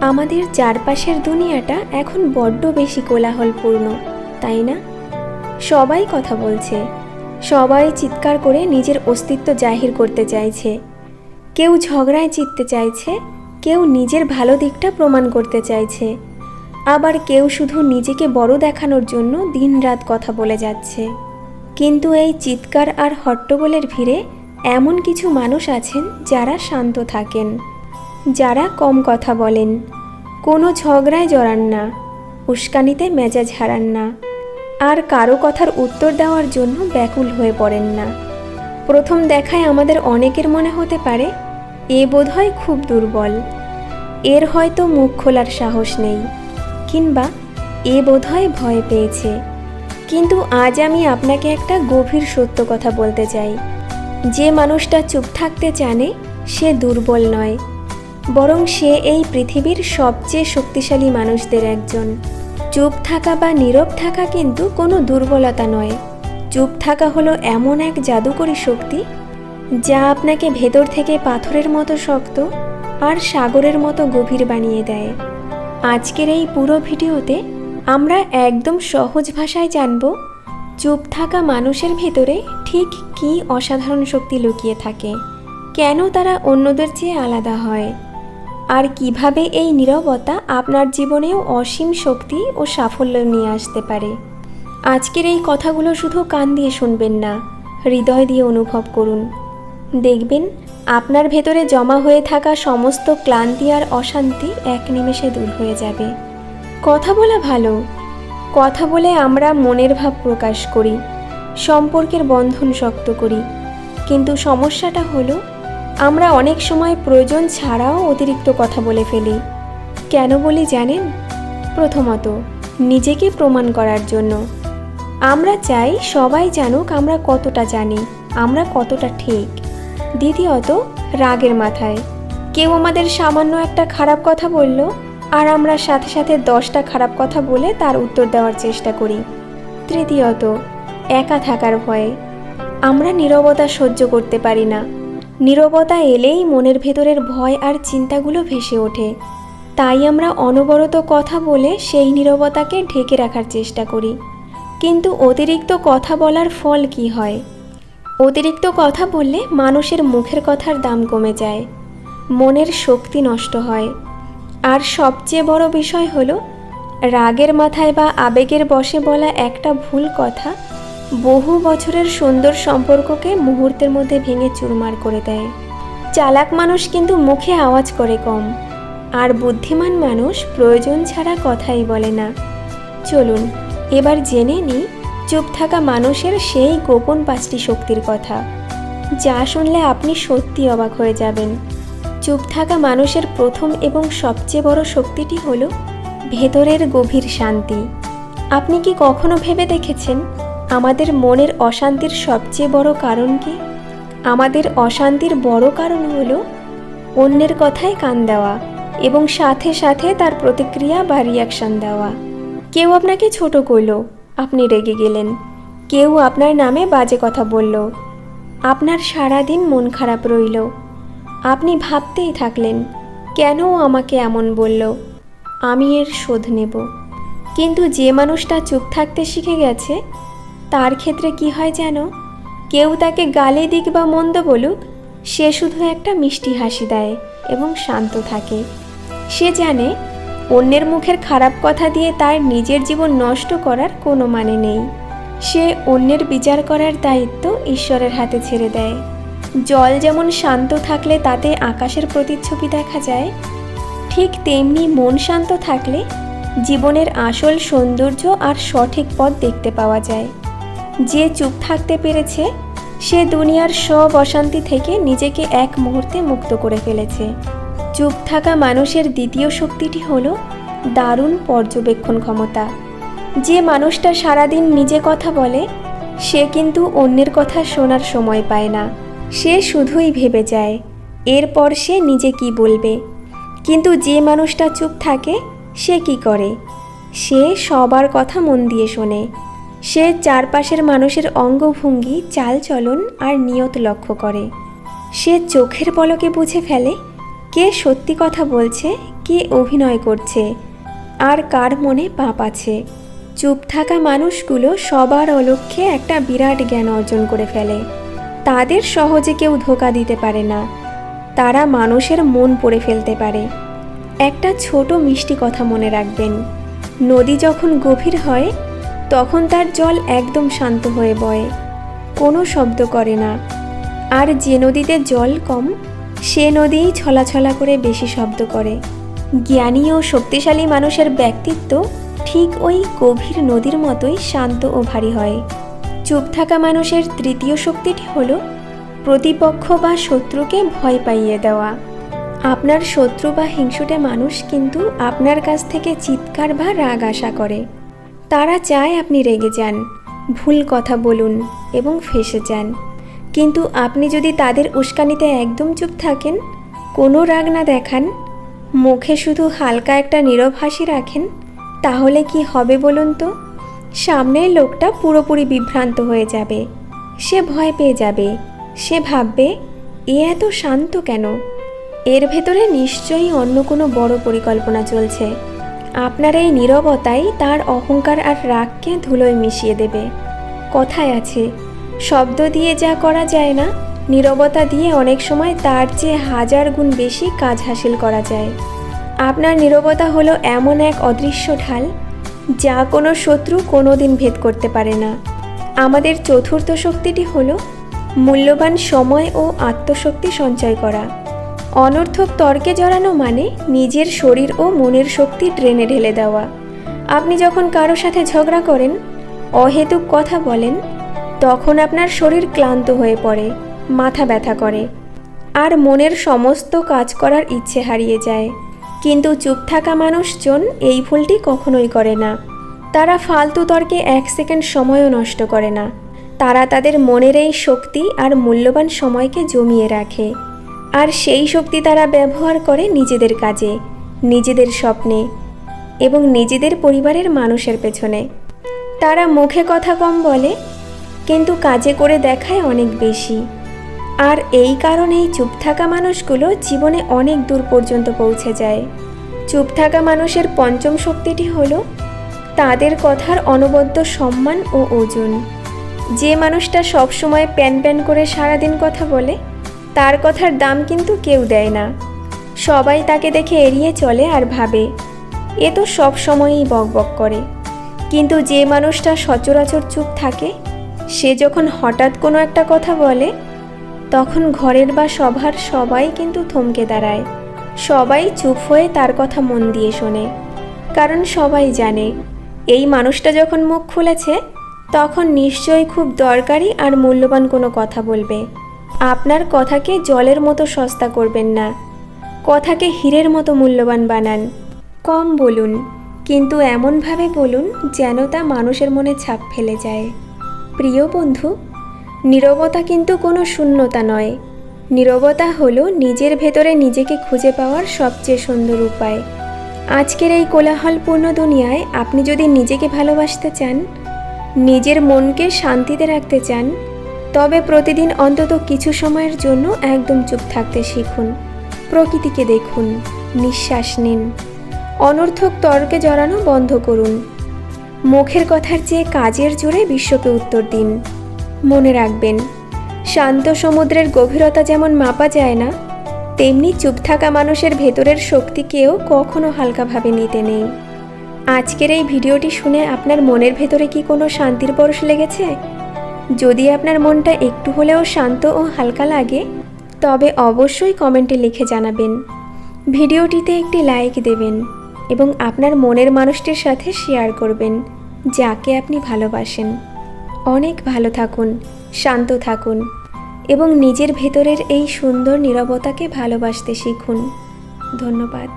আমাদের চারপাশের দুনিয়াটা এখন বড্ড বেশি কোলাহলপূর্ণ, তাই না? সবাই কথা বলছে, সবাই চিৎকার করে নিজের অস্তিত্ব জাহির করতে চাইছে। কেউ ঝগড়ায় জিততে চাইছে, কেউ নিজের ভালো দিকটা প্রমাণ করতে চাইছে, আবার কেউ শুধু নিজেকে বড় দেখানোর জন্য দিনরাত কথা বলে যাচ্ছে। কিন্তু এই চিৎকার আর হট্টগোলের ভিড়ে এমন কিছু মানুষ আছেন যারা শান্ত থাকেন, যারা কম কথা বলেন, কোনো ঝগড়ায় জড়ান না, উস্কানিতে মেজাজ হারান না, আর কারো কথার উত্তর দেওয়ার জন্য ব্যাকুল হয়ে পড়েন না। প্রথম দেখায় আমাদের অনেকের মনে হতে পারে এ বোধহয় খুব দুর্বল, এর হয়তো মুখ খোলার সাহস নেই, কিংবা এ বোধহয় ভয় পেয়েছে। কিন্তু আজ আমি আপনাকে একটা গভীর সত্য কথা বলতে চাই। যে মানুষটা চুপ থাকতে জানে সে দুর্বল নয়, বরং সে এই পৃথিবীর সবচেয়ে শক্তিশালী মানুষদের একজন। চুপ থাকা বা নীরব থাকা কিন্তু কোনো দুর্বলতা নয়। চুপ থাকা হলো এমন এক জাদুকরী শক্তি যা আপনাকে ভেতর থেকে পাথরের মতো শক্ত আর সাগরের মতো গভীর বানিয়ে দেয়। আজকের এই পুরো ভিডিওতে আমরা একদম সহজ ভাষায় জানব চুপ থাকা মানুষের ভেতরে ঠিক কী অসাধারণ শক্তি লুকিয়ে থাকে, কেন তারা অন্যদের চেয়ে আলাদা হয়, আর কিভাবে এই নীরবতা আপনার জীবনেও অসীম শক্তি ও সাফল্য নিয়ে আসতে পারে। আজকের এই কথাগুলো শুধু কান দিয়ে শুনবেন না, হৃদয় দিয়ে অনুভব করুন। দেখবেন আপনার ভেতরে জমা হয়ে থাকা সমস্ত ক্লান্তি আর অশান্তি এক নিমেষে দূর হয়ে যাবে। কথা বলা ভালো, কথা বলে আমরা মনের ভাব প্রকাশ করি, সম্পর্কের বন্ধন শক্ত করি। কিন্তু সমস্যাটা হলো আমরা অনেক সময় প্রয়োজন ছাড়াও অতিরিক্ত কথা বলে ফেলি। কেন বলি জানেন? প্রথমত, নিজেকে প্রমাণ করার জন্য। আমরা চাই সবাই জানুক আমরা কতটা জানি, আমরা কতটা ঠিক। দ্বিতীয়ত, রাগের মাথায় কেউ আমাদের সামান্য একটা খারাপ কথা বলল আর আমরা সাথে সাথে 10টা খারাপ কথা বলে তার উত্তর দেওয়ার চেষ্টা করি। তৃতীয়ত, একা থাকার ভয়ে আমরা নীরবতা সহ্য করতে পারি না। নীরবতা এলেই মনের ভেতরের ভয় আর চিন্তাগুলো ভেসে ওঠে, তাই আমরা অনবরত কথা বলে সেই নীরবতাকে ঢেকে রাখার চেষ্টা করি। কিন্তু অতিরিক্ত কথা বলার ফল কি হয়? অতিরিক্ত কথা বললে মানুষের মুখের কথার দাম কমে যায়, মনের শক্তি নষ্ট হয়, আর সবচেয়ে বড় বিষয় হলো রাগের মাথায় বা আবেগের বশে বলা একটা ভুল কথা বহু বছরের সুন্দর সম্পর্ককে মুহূর্তের মধ্যে ভেঙে চুরমার করে দেয়। চালাক মানুষ কিন্তু মুখে আওয়াজ করে কম, আর বুদ্ধিমান মানুষ প্রয়োজন ছাড়া কথাই বলে না। চলুন এবার জেনে নিই চুপ থাকা মানুষের সেই গোপন 5টি শক্তির কথা, যা শুনলে আপনি সত্যি অবাক হয়ে যাবেন। চুপ থাকা মানুষের প্রথম এবং সবচেয়ে বড় শক্তিটি হলো ভেতরের গভীর শান্তি। আপনি কি কখনো ভেবে দেখেছেন আমাদের মনের অশান্তির সবচেয়ে বড় কারণ কি? আমাদের অশান্তির বড় কারণ হলো অন্যের কথায় কান দেওয়া এবং সাথে সাথে তার প্রতিক্রিয়া বা রিয়াকশন দেওয়া। কেউ আপনাকে ছোট করলো, আপনি রেগে গেলেন। কেউ আপনার নামে বাজে কথা বলল, আপনার সারাদিন মন খারাপ রইল। আপনি ভাবতেই থাকলেন, কেন আমাকে এমন বলল, আমি এর শোধ নেব। কিন্তু যে মানুষটা চুপ থাকতে শিখে গেছে তার ক্ষেত্রে কি হয় জানো? কেউ তাকে গালি দিক বা মন্দ বলুক, সে শুধু একটা মিষ্টি হাসি দেয় এবং শান্ত থাকে। সে জানে অন্যের মুখের খারাপ কথা দিয়ে তার নিজের জীবন নষ্ট করার কোনো মানে নেই। সে অন্যের বিচার করার দায়িত্ব ঈশ্বরের হাতে ছেড়ে দেয়। জল যেমন শান্ত থাকলে তাতে আকাশের প্রতিচ্ছবি দেখা যায়, ঠিক তেমনি মন শান্ত থাকলে জীবনের আসল সৌন্দর্য আর সঠিক পথ দেখতে পাওয়া যায়। যে চুপ থাকতে পেরেছে সে দুনিয়ার সব অশান্তি থেকে নিজেকে এক মুহূর্তে মুক্ত করে ফেলেছে। চুপ থাকা মানুষের দ্বিতীয় শক্তিটি হলো দারুণ পর্যবেক্ষণ ক্ষমতা। যে মানুষটা সারাদিন নিজে কথা বলে সে কিন্তু অন্যের কথা শোনার সময় পায় না। সে শুধুই ভেবে যায় এরপর সে নিজে কি বলবে। কিন্তু যে মানুষটা চুপ থাকে সে কি করে? সে সবার কথা মন দিয়ে শোনে। সে চারপাশের মানুষের অঙ্গভঙ্গি, চালচলন আর নিয়ত লক্ষ্য করে। সে চোখের পলকে বুঝে ফেলে কে সত্যি কথা বলছে, কে অভিনয় করছে আর কার মনে পাপ আছে। চুপ থাকা মানুষগুলো সবার অলক্ষ্যে একটা বিরাট জ্ঞান অর্জন করে ফেলে। তাদের সহজে কেউ ধোঁকা দিতে পারে না। তারা মানুষের মন পড়ে ফেলতে পারে। একটা ছোট মিষ্টি কথা মনে রাখবেন, নদী যখন গভীর হয় তখন তার জল একদম শান্ত হয়ে বয়, কোনো শব্দ করে না। আর যে নদীতে জল কম সে নদীই ছলাছলা করে বেশি শব্দ করে। জ্ঞানী ও শক্তিশালী মানুষের ব্যক্তিত্ব ঠিক ওই গভীর নদীর মতোই শান্ত ও ভারী হয়। চুপ থাকা মানুষের তৃতীয় শক্তিটি হলো প্রতিপক্ষ বা শত্রুকে ভয় পাইয়ে দেওয়া। আপনার শত্রু বা হিংসুটে মানুষ কিন্তু আপনার কাছ থেকে চিৎকার বা রাগ আশা করে। তারা চায় আপনি রেগে যান, ভুল কথা বলুন এবং ফেঁসে যান। কিন্তু আপনি যদি তাদের উস্কানিতে একদম চুপ থাকেন, কোনো রাগ না দেখান, মুখে শুধু হালকা একটা নীরব হাসি রাখেন, তাহলে কি হবে বলুন তো? সামনের লোকটা পুরোপুরি বিভ্রান্ত হয়ে যাবে। সে ভয় পেয়ে যাবে। সে ভাববে, এ এত শান্ত কেন? এর ভেতরে নিশ্চয়ই অন্য কোনো বড় পরিকল্পনা চলছে। আপনার এই নীরবতাই তার অহংকার আর রাগকে ধুলোয় মিশিয়ে দেবে। কথায় আছে, শব্দ দিয়ে যা করা যায় না, নীরবতা দিয়ে অনেক সময় তার চেয়ে 1000 গুণ বেশি কাজ হাসিল করা যায়। আপনার নীরবতা হলো এমন এক অদৃশ্য ঢাল যা কোনো শত্রু কোনোদিন ভেদ করতে পারে না। আমাদের চতুর্থ শক্তিটি হলো মূল্যবান সময় ও আত্মশক্তি সঞ্চয় করা। অনর্থক তর্কে জড়ানো মানে নিজের শরীর ও মনের শক্তি ড্রেনে ঢেলে দেওয়া। আপনি যখন কারো সাথে ঝগড়া করেন, অহেতুক কথা বলেন, তখন আপনার শরীর ক্লান্ত হয়ে পড়ে, মাথা ব্যথা করে আর মনের সমস্ত কাজ করার ইচ্ছে হারিয়ে যায়। কিন্তু চুপ থাকা মানুষজন এই ভুলটি কখনোই করে না। তারা ফালতু তর্কে 1 সেকেন্ড সময়ও নষ্ট করে না। তারা তাদের মনের এই শক্তি আর মূল্যবান সময়কে জমিয়ে রাখে। আর সেই শক্তি তারা ব্যবহার করে নিজেদের কাজে, নিজেদের স্বপ্নে এবং নিজেদের পরিবারের মানুষের পেছনে। তারা মুখে কথা কম বলে, কিন্তু কাজে করে দেখায় অনেক বেশি। আর এই কারণেই চুপ থাকা মানুষগুলো জীবনে অনেক দূর পর্যন্ত পৌঁছে যায়। চুপ থাকা মানুষের পঞ্চম শক্তিটি হলো তাদের কথার অনবদ্য সম্মান ও ওজন। যে মানুষটা সবসময় প্যান প্যান করে সারাদিন কথা বলে, তার কথার দাম কিন্তু কেউ দেয় না। সবাই তাকে দেখে এড়িয়ে চলে আর ভাবে, এ তো সব সময়ই বকবক করে। কিন্তু যে মানুষটা সচরাচর চুপ থাকে, সে যখন হঠাৎ কোনো একটা কথা বলে, তখন ঘরের বা সভার সবাই কিন্তু থমকে দাঁড়ায়। সবাই চুপ হয়ে তার কথা মন দিয়ে শোনে। কারণ সবাই জানে, এই মানুষটা যখন মুখ খুলেছে, তখন নিশ্চয়ই খুব দরকারি আর মূল্যবান কোনো কথা বলবে। আপনার কথাকে জলের মতো সস্তা করবেন না। কথাকে হীরের মতো মূল্যবান বানান। কম বলুন, কিন্তু এমনভাবে বলুন যেন তা মানুষের মনে ছাপ ফেলে যায়। প্রিয় বন্ধু, নীরবতা কিন্তু কোনো শূন্যতা নয়। নীরবতা হলো নিজের ভেতরে নিজেকে খুঁজে পাওয়ার সবচেয়ে সুন্দর উপায়। আজকের এই কোলাহলপূর্ণ দুনিয়ায় আপনি যদি নিজেকে ভালোবাসতে চান, নিজের মনকে শান্তিতে রাখতে চান, তবে প্রতিদিন অন্তত কিছু সময়ের জন্য একদম চুপ থাকতে শিখুন। প্রকৃতিকে দেখুন, নিঃশ্বাস নিন, অনর্থক তর্কে জড়ানো বন্ধ করুন। মুখের কথার চেয়ে কাজের জোরে বিশ্বকে উত্তর দিন। মনে রাখবেন, শান্ত সমুদ্রের গভীরতা যেমন মাপা যায় না, তেমনি চুপ থাকা মানুষের ভেতরের শক্তিকেও কখনো হালকাভাবে নিতে নেই। আজকের এই ভিডিওটি শুনে আপনার মনের ভেতরে কি কোনো শান্তির পরশ লেগেছে? যদি আপনার মনটা একটু হলেও শান্ত ও হালকা লাগে, তবে অবশ্যই কমেন্টে লিখে জানাবেন। ভিডিওটিতে একটি লাইক দেবেন এবং আপনার মনের মানুষটির সাথে শেয়ার করবেন, যাকে আপনি ভালোবাসেন। অনেক ভালো থাকুন, শান্ত থাকুন এবং নিজের ভেতরের এই সুন্দর নীরবতাকে ভালোবাসতে শিখুন। ধন্যবাদ।